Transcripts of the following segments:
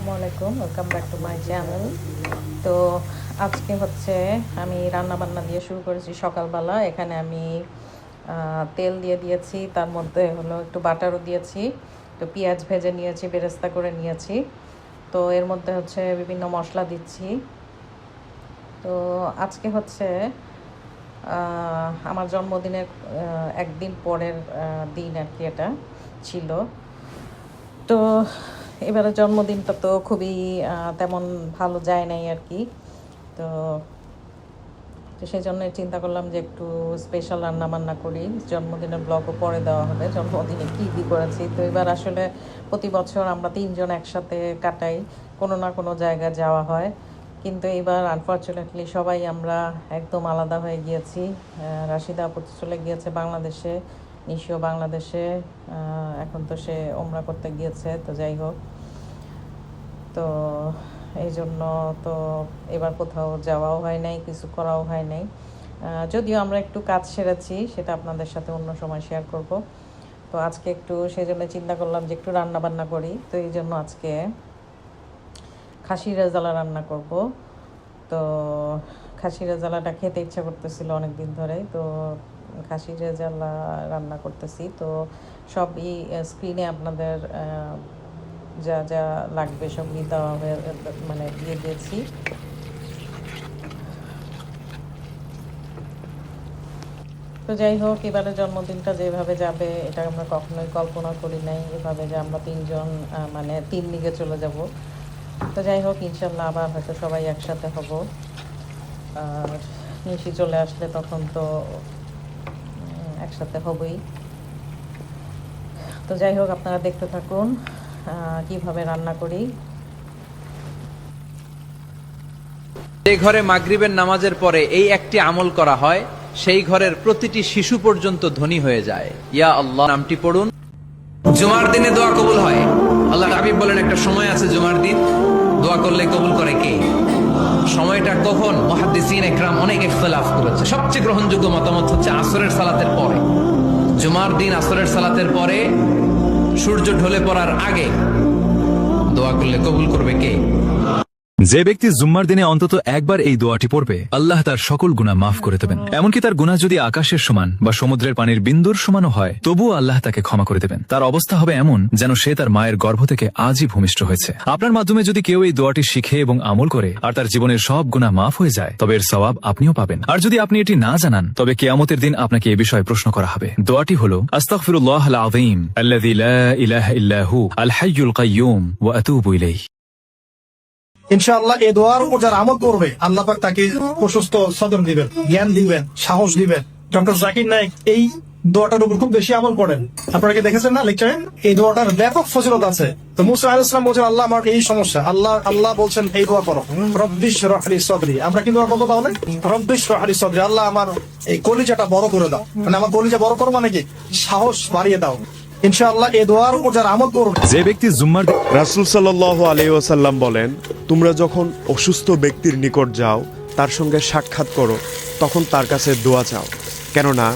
আসসালামু আলাইকুম, welcome back to my channel. তো আজকে হচ্ছে আমি রান্না বান্না দিয়ে শুরু করেছি সকালবেলা। এখানে আমি তেল দিয়ে দিয়েছি, তার মধ্যে হলো একটু বাটারও দিয়েছি, তো পেঁয়াজ ভেজে নিয়েছি, বেরেস্তা করে নিয়েছি। তো এর মধ্যে হচ্ছে বিভিন্ন মশলা দিচ্ছি। তো আজকে হচ্ছে আমার জন্মদিনের একদিন পরের দিন আর কি এটা ছিল। তো এবারে জন্মদিনটা তো খুবই তেমন ভালো যায় নাই আর কি। তো তো সেই জন্য চিন্তা করলাম যে একটু স্পেশাল রান্না বান্না করি, জন্মদিনের ব্লগও পরে দেওয়া হবে জন্মদিনে কী কী করেছি। তো এবার আসলে প্রতি বছর আমরা তিনজন একসাথে কাটাই, কোনো না কোনো জায়গায় যাওয়া হয়, কিন্তু এবার আনফর্চুনেটলি সবাই আমরা একদম আলাদা হয়ে গিয়েছি। রাশিদা আপু চলে গিয়েছে বাংলাদেশে, নিশিও বাংলাদেশে, এখন তো সে ওমরা করতে গিয়েছে। তো যাই হোক, তো এই জন্য তো এবার কোথাও যাওয়াও হয় নাই, কিছু করাও হয় নাই। যদিও আমরা একটু কাজ সেরেছি, সেটা আপনাদের সাথে অন্য সময় শেয়ার করব। তো আজকে একটু সেই জন্য চিন্তা করলাম যে একটু রান্না বান্না করি। তো এই জন্য আজকে খাসি রেজালা রান্না করব। তো খাসি রেজালাটা খেতে ইচ্ছা করতেছিল অনেক দিন ধরে, তো খাসি রেজালা রান্না করতেছি। তো সবই স্ক্রিনে আপনাদের যা যা লাগবে সবই দেওয়া হয়ে মানে দিয়ে দিয়েছি। তো যাই হোক, এবারে জন্মদিনটা যেভাবে যাবে এটা আমরা কখনোই কল্পনা করি নাই, এভাবে যে আমরা তিনজন মানে তিন দিকে চলে যাব। তো যাই হোক, ইনশাল্লাহ আবার হয়তো সবাই একসাথে হব। আর নিশি চলে আসলে তখন তো একসাথে হবই। তো যাই হোক, আপনারা দেখতে থাকুন কিভাবে রান্না করি। যে ঘরে মাগরিবের নামাজের পরে এই একটি আমল করা হয়, সেই ঘরের প্রতিটি শিশু পর্যন্ত ধনী হয়ে যায়। ইয়া আল্লাহ নামটি পড়ুন। জুমার দিনে দোয়া কবুল হয়। আল্লাহ হাবিব বলেন একটা সময় আছে জুমার দিন দোয়া করলে কবুল করে কে? সময়টা কখন? মুহাদ্দিসিন ইকরাম অনেক ইখতিলাফ করেছে। সবচেয়ে গ্রহণযোগ্য মতামত হচ্ছে আসরের সালাতের পরে। জুমার দিন আসরের সালাতের পরে সূর্য ঢলে পড়ার আগে দোয়া করলে কবুল করবে কে? যে ব্যক্তি জুম্মার দিনে অন্তত একবার এই দোয়াটি পড়বে, আল্লাহ তার সকল গুনাহ মাফ করে দেবেন। এমনকি তার গুনাহ যদি আকাশের সমান বা সমুদ্রের পানির বিন্দুর সমানও হয়, তবুও আল্লাহ তাকে ক্ষমা করে দেবেন। তার অবস্থা হবে এমন যেন সে তার মায়ের গর্ভ থেকে আজই ভূমিষ্ঠ হয়েছে। আপনার মাধ্যমে যদি কেউ এই দোয়াটি শিখে এবং আমল করে আর তার জীবনের সব গুনাহ মাফ হয়ে যায়, তবে এর সওয়াব আপনিও পাবেন। আর যদি আপনি এটি না জানান, তবে কিয়ামতের দিন আপনাকে এ বিষয়ে প্রশ্ন করা হবে। দোয়াটি হলো আস্তাগফিরুল্লাহাল আযীম আল্লাযী লা ইলাহা ইল্লা হু আল হাইয়ুল কাইয়্যুম ওয়া আতুবু ইলাইহি। ইনশাআল্লাহ এই দোয়ার উপর যারা আমল করবে, আল্লাহ পাক তাকে প্রশস্ত সদর দিবেন, জ্ঞান দিবেন, সাহস দিবেন। ডক্টর জাকির নায়েক এই দোয়াটার উপর খুব বেশি আমল করেন। আপনারা কি দেখেছেন না লেকচারে? এই দোয়াটার ব্যাপক ফজিলত আছে। তো মুসা আলাইহিস সালাম বলছেন, আল্লাহ আমার এই সমস্যা, আল্লাহ বলছেন এই দোয়া করো, রব্বিশ রাহলি সদরি। আমরা কিন্তু আর বলবো তাহলে রব্বিশ রাহলি সদরি, আল্লাহ আমার এই কলিজাটা বড় করে দাও। মানে আমার কলিজা বড় করো মানে কি? সাহস বাড়িয়ে দাও। ইনশাআল্লাহ এই দোয়ার উপর যারা আমল করবে, যে ব্যক্তি জুম্মার রাসূল সাল্লাল্লাহু আলাইহি ওয়াসাল্লাম বলেন, তোমরা যখন অসুস্থ ব্যক্তির নিকট যাও, তার সঙ্গে সাক্ষাৎ করো, তখন তার কাছে দোয়া চাও, কেননা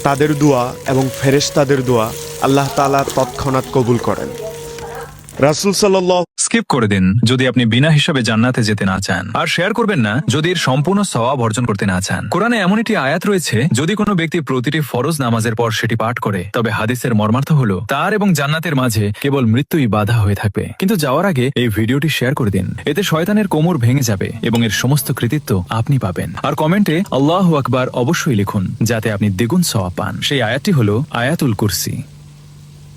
তাদের দোয়া এবং ফেরেশতাদের দোয়া আল্লাহ তাআলা তৎক্ষণাৎ কবুল করেন। রাসূল সাল্লাল্লাহু স্কিপ করে দিন যদি আপনি বিনা হিসাবে জান্নাতে যেতে না চান, আর শেয়ার করবেন না যদি এর সম্পূর্ণ সওয়াব অর্জন করতে না চান। কোরআনে এমন একটি আয়াত রয়েছে, যদি কোনো ব্যক্তি প্রতিটি ফরজ নামাজের পর সেটি পাঠ করে, তবে হাদিসের মর্মার্থ হলো তার এবং জান্নাতের মাঝে কেবল মৃত্যুই বাধা হয়ে থাকবে। কিন্তু যাওয়ার আগে এই ভিডিওটি শেয়ার করে দিন, এতে শয়তানের কোমর ভেঙে যাবে এবং এর সমস্ত কৃতিত্ব আপনি পাবেন। আর কমেন্টে আল্লাহু আকবার অবশ্যই লিখুন, যাতে আপনি দ্বিগুণ সওয়াব পান। সেই আয়াতটি হলো আয়াতুল কুরসি।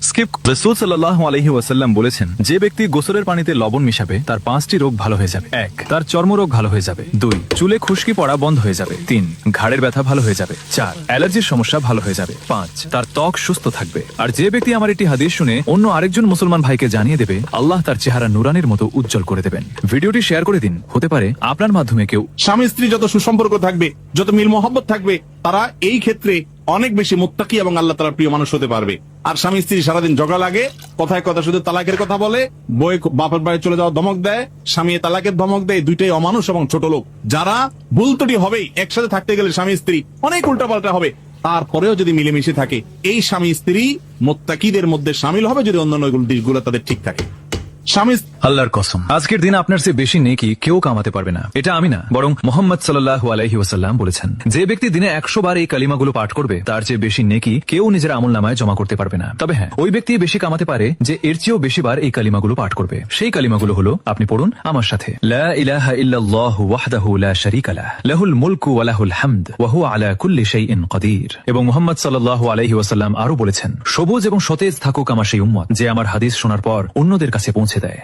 স্কিপ। রাসূল সাল্লাল্লাহু আলাইহি ওয়াসাল্লাম বলেছেন, যে ব্যক্তি গোসলের পানিতে লবণ মিশাবে তার 5টি রোগ ভালো হয়ে যাবে। 1, তার চর্মরোগ ভালো হয়ে যাবে। 2, চুলে খুশকি পড়া বন্ধ হয়ে যাবে। 3, ঘাড়ের ব্যথা ভালো হয়ে যাবে। 4, অ্যালার্জির সমস্যা ভালো হয়ে যাবে। 5, তার ত্বক সুস্থ থাকবে। আর যে ব্যক্তি আমার একটি হাদিস শুনে অন্য আরেকজন মুসলমান ভাইকে জানিয়ে দেবে, আল্লাহ তার চেহারা নুরানির মতো উজ্জ্বল করে দেবেন। ভিডিওটি শেয়ার করে দিন, হতে পারে আপনার মাধ্যমে কেউ। স্বামী স্ত্রী যত সুসম্পর্ক থাকবে, যত মিল মোহাব্বত থাকবে, তারা এই ক্ষেত্রে অনেক বেশি মুত্তাকি এবং আল্লাহ তাআলার প্রিয় মানুষ হতে পারবে। আর স্বামী স্ত্রী সারাদিন ঝগড়া লাগে, কথায় কথা শুধু তালাকের কথা বলে, বই বাপের বাড়ি চলে যাওয়া ধমক দেয়, স্বামী তালাকের ধমক দেয়, দুইটাই অমানুষ এবং ছোট লোক। যারা ভুল ত্রুটি হবেই, একসাথে থাকতে গেলে স্বামী স্ত্রী অনেক উল্টাপাল্টা হবে, তারপরেও যদি মিলেমিশে থাকে, এই স্বামী স্ত্রী মুত্তাকিদের মধ্যে শামিল হবে যদি অন্যান্য দিকগুলো তাদের ঠিক থাকে। স্বামী আল্লাহর কসম, আজকের দিন আপনার চেয়ে বেশি নেকি কেউ কামাতে পারবে না। এটা আমি না, বরং মোহাম্মদ সাল্লাল্লাহু আলাইহি ওয়াসাল্লাম বলেছেন, যে ব্যক্তি দিনে 100 বার এই কালিমাগুলো পাঠ করবে তার চেয়ে বেশি নেকি কেউ নিজের আমলনামায় জমা করতে পারবে না। তবে হ্যাঁ, ওই ব্যক্তি বেশি কামাতে পারে যে এর চেয়েও বেশি বার এই কালিমাগুলো পাঠ করবে। সেই কালিমাগুলো হলো, আপনি পড়ুন আমার সাথে, লা ইলাহা ইল্লাল্লাহু ওয়াহদাহু লা শারীকা লাহ, লাহুল মুলকু ওয়া লাহুল হামদ ওয়া হুয়া আলা কুল্লি শাইইন কাদির। এবং মুহাম্মদ সাল্লাল্লাহু আলাইহি ওয়াসাল্লাম আরো বলেছেন, সবুজ এবং সতেজ থাকুক আমার সেই উম্মত যে আমার হাদিস শোনার পর অন্যদের কাছে পৌঁছে দেয়।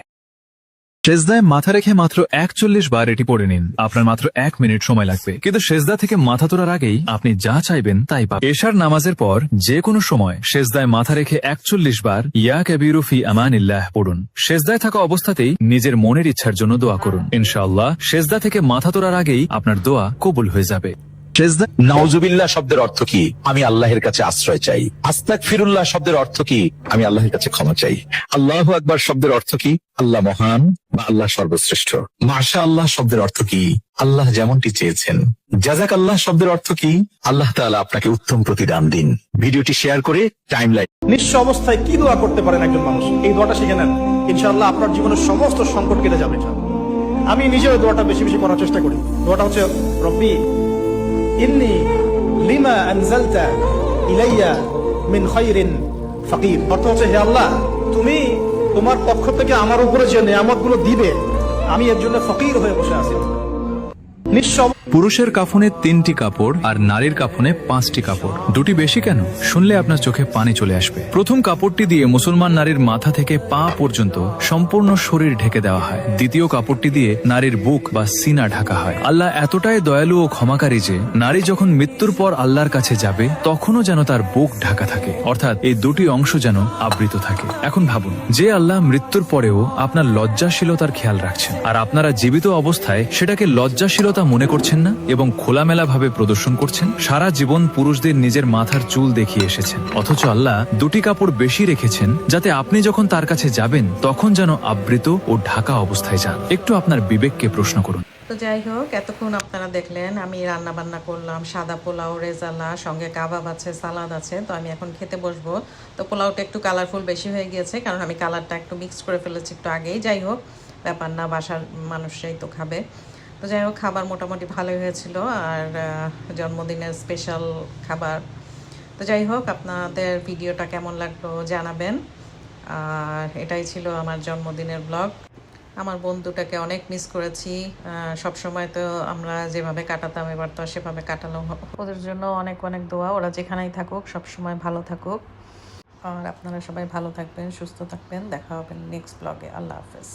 সেজদায় মাথা রেখে মাত্র 41 বার এটি পড়ে নিন। আপনার মাত্র 1 মিনিট সময় লাগবে, কিন্তু সেজদা থেকে মাথা তোলার আগেই আপনি যা চাইবেন তাই পাবেন। এশার নামাজের পর যে কোনো সময় সেজদায় মাথা রেখে 41 বার ইয়া কাবীরু ফি আমানিল্লাহ পড়ুন। সেজদায় থাকা অবস্থাতেই নিজের মনের ইচ্ছার জন্য দোয়া করুন। ইনশাআল্লাহ সেজদা থেকে মাথা তোলার আগেই আপনার দোয়া কবুল হয়ে যাবে। সেজদা নাউজুবিল্লাহ শব্দের অর্থ কি? আমি আল্লাহের কাছে আশ্রয় চাই। আস্তাগফিরুল্লাহ শব্দের অর্থ কি? আমি আল্লাহের কাছে ক্ষমা চাই। আল্লাহু আকবার শব্দের অর্থ কি? আল্লাহ মহান বা আল্লাহ সর্বশ্রেষ্ঠ। মাশাআল্লাহ শব্দের অর্থ কি? আল্লাহ যেমনটি চেয়েছেন। জাযাকাল্লাহ শব্দের অর্থ কি? আল্লাহ তাআলা আপনাকে উত্তম প্রতিদান দিন। ভিডিওটি শেয়ার করে টাইমলাইন। নিঃস্ব অবস্থায় কি দোয়া করতে পারেন একজন মানুষ, এই দোয়াটা শিখে নেন, ইনশাআল্লাহ আপনার জীবনের সমস্ত সংকট কেটে যাবে। আমি নিজেও দোয়াটা বেশি বেশি করার চেষ্টা করি। দোয়াটা হচ্ছে, রব্বি ইন্নী লিমা আনজালতা ইলাইয়া মিন খায়রিন ফাকির। অর্থ হচ্ছে, হে আল্লাহ, তুমি তোমার পক্ষ থেকে আমার উপরে যে নিয়ামতগুলো দিবে, আমি এর জন্য ফকির হয়ে বসে আছি। নিঃস্ব পুরুষের কাফনে 3টি কাপড় আর নারীর কাফনে 5টি কাপড়। দুটি বেশি কেন? শুনলে আপনার চোখে পানি চলে আসবে। প্রথম কাপড়টি দিয়ে মুসলমান নারীর মাথা থেকে পা পর্যন্ত সম্পূর্ণ শরীর ঢেকে দেওয়া হয়। দ্বিতীয় কাপড়টি দিয়ে নারীর বুক বা সিনা ঢাকা হয়। আল্লাহ এতটাই দয়ালু ও ক্ষমাকারী যে নারী যখন মৃত্যুর পর আল্লাহর কাছে যাবে তখনও যেন তার বুক ঢাকা থাকে, অর্থাৎ এই দুটি অংশ যেন আবৃত থাকে। এখন ভাবুন, যে আল্লাহ মৃত্যুর পরেও আপনার লজ্জাশীলতার খেয়াল রাখছেন, আর আপনারা জীবিত অবস্থায় সেটাকে লজ্জাশীলতা মনে করছেন না এবং খোলামেলা ভাবে প্রদর্শন করছেন। সারা জীবন পুরুষদের নিজের মাথার চুল দেখিয়ে এসেছেন, অথচ আল্লাহ দুটি কাপড় বেশি রেখেছেন যাতে আপনি যখন তার কাছে যাবেন তখন যেন আবৃত ও ঢাকা অবস্থায় যান। একটু আপনার বিবেককে প্রশ্ন করুন। তো যাই হোক, এতক্ষণ আপনারা দেখলেন আমি রান্না বান্না করলাম, সাদা পোলাও, রেজালা, সঙ্গে কাবাব আছে, সালাদ আছে। তো আমি এখন খেতে বসবো। তো পোলাওটা একটু কালারফুল বেশি হয়ে গিয়েছে, কারণ আমি কালারটা একটু মিক্স করে ফেলেছি একটু আগেই। যাই হোক, ব্যাপার না, বাসার মানুষরাই তো খাবে। তো যাই হোক, খাবার মোটামুটি ভালোই হয়েছিল, আর জন্মদিনের স্পেশাল খাবার। তো যাই হোক, আপনাদের ভিডিওটা কেমন লাগলো জানাবেন। আর এটাই ছিল আমার জন্মদিনের ব্লগ। আমার বন্ধুটাকে অনেক মিস করেছি। সব সময় তো আমরা যেভাবে কাটাতাম, এবার তো সেভাবে কাটানো। ওদের জন্য অনেক অনেক দোয়া, ওরা যেখানেই থাকুক সব সময় ভালো থাকুক। আর আপনারা সবাই ভালো থাকবেন, সুস্থ থাকবেন। দেখা হবে নেক্সট ব্লগে। আল্লাহ হাফেজ।